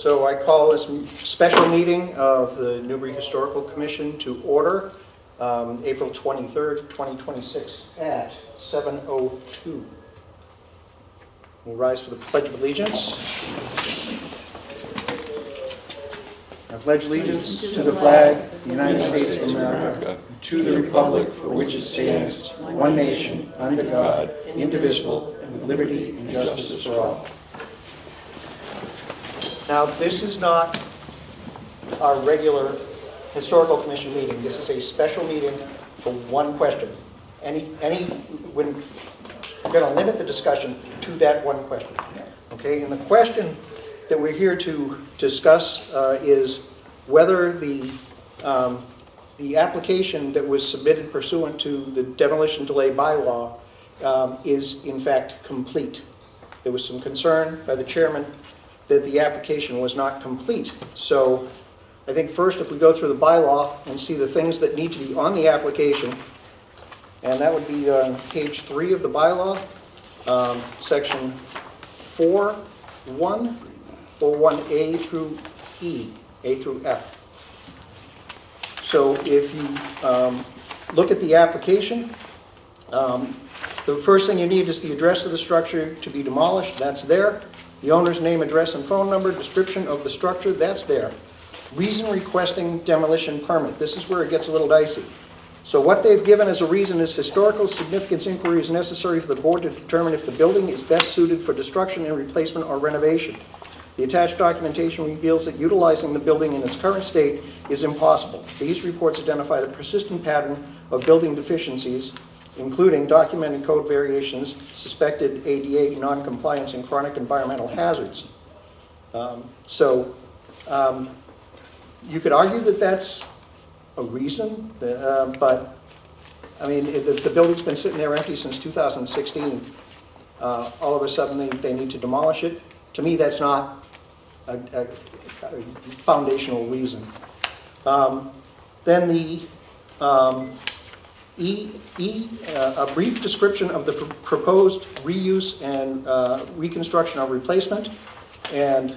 So I call this special meeting of the Newbury Historical Commission to order, April 23rd, 2026 at 7:02. We'll rise for the Pledge of Allegiance. I pledge allegiance to the flag of the United States of America, to the republic for which it stands, one nation, under God, indivisible, with liberty and justice for all. Now, this is not our regular historical commission meeting. This is a special meeting for one question. We're going to limit the discussion to that one question. Okay, and the question that we're here to discuss is whether the application that was submitted pursuant to the demolition delay bylaw is in fact complete. There was some concern by the chairman that the application was not complete. So I think first, if we go through the bylaw and see the things that need to be on the application, and that would be on page 3 of the bylaw, section 4.1, or 1A through E, A through F. So if you look at the application, the first thing you need is the address of the structure to be demolished. That's there. The owner's name, address, and phone number, description of the structure, that's there. Reason requesting demolition permit. This is where it gets a little dicey. So what they've given as a reason is historical significance inquiry is necessary for the board to determine if the building is best suited for destruction and replacement or renovation. The attached documentation reveals that utilizing the building in its current state is impossible. These reports identify the persistent pattern of building deficiencies, including documented code variations, suspected ADA non-compliance, and chronic environmental hazards. You could argue that that's a reason, but I mean, the building's been sitting there empty since 2016. All of a sudden, they need to demolish it. To me, that's not a foundational reason. Then the a brief description of the proposed reuse and reconstruction or replacement, and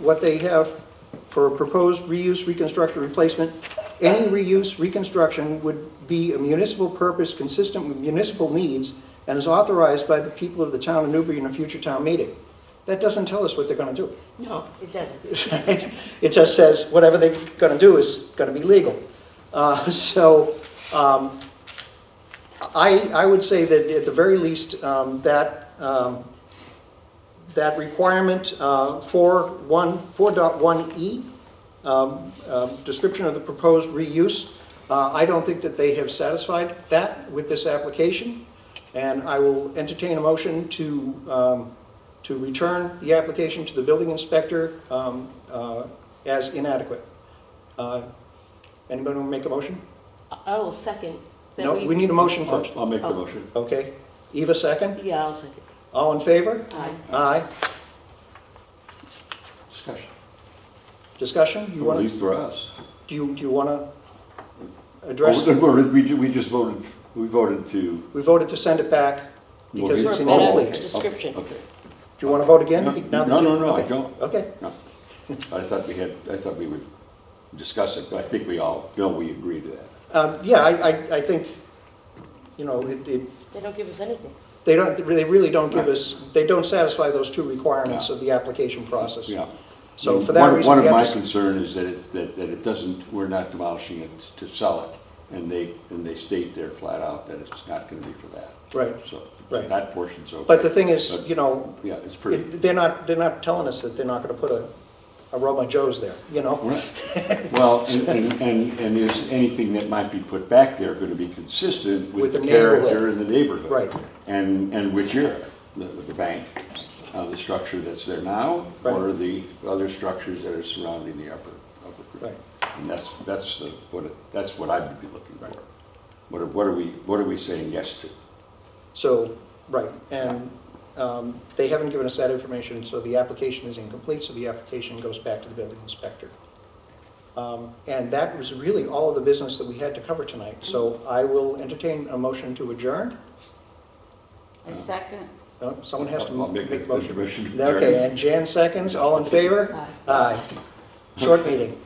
what they have for a proposed reuse, reconstruction, replacement. Any reuse, reconstruction would be a municipal purpose consistent with municipal needs and is authorized by the people of the town of Newbury in a future town meeting. That doesn't tell us what they're going to do. No, it doesn't. It just says whatever they're going to do is going to be legal. I would say that at the very least, that requirement 4.1E, description of the proposed reuse, I don't think that they have satisfied that with this application, and I will entertain a motion to return the application to the building inspector as inadequate. Anybody want to make a motion? I will second. No, we need a motion first. I'll make the motion. Okay. Eva, second? Yeah, I'll second. All in favor? Aye. Aye. Discussion. Discussion? At least for us. Do you want to address? We just voted, we voted to. We voted to send it back because Okay. it's For a better incomplete. description. Okay. Do you want to vote again? No, now that no, you- I okay. don't. Okay. No. I thought we would discuss it, but I think we all know we agree to that. Yeah, I think, you know, They don't give us anything. they really don't give us, they don't satisfy those two requirements Yeah. of the application process. Yeah. So for that reason, One we of my have to, concern is that it doesn't, we're not demolishing it to sell it. And they state there flat out that it's not going to be for that. right. So Right. that portion's okay. But the thing is, But, you know, yeah, it's pretty. they're not telling us that they're not going to put a Roma Joe's there, you know? Right. Well, and is anything that might be put back there going to be consistent With with the the character neighborhood. in the neighborhood? Right. And which area? The bank, the structure that's there now, Right. or the other structures that are surrounding the upper group? Right. And that's what I would be looking for. What are we saying yes to? So, right, and they haven't given us that information, so the application is incomplete, so the application goes back to the building inspector. And that was really all of the business that we had to cover tonight. So I will entertain a motion to adjourn. A second. Someone has to I'll make make a the motion. motion. Okay, and Jan seconds, all in favor? Aye. Aye. Short meeting.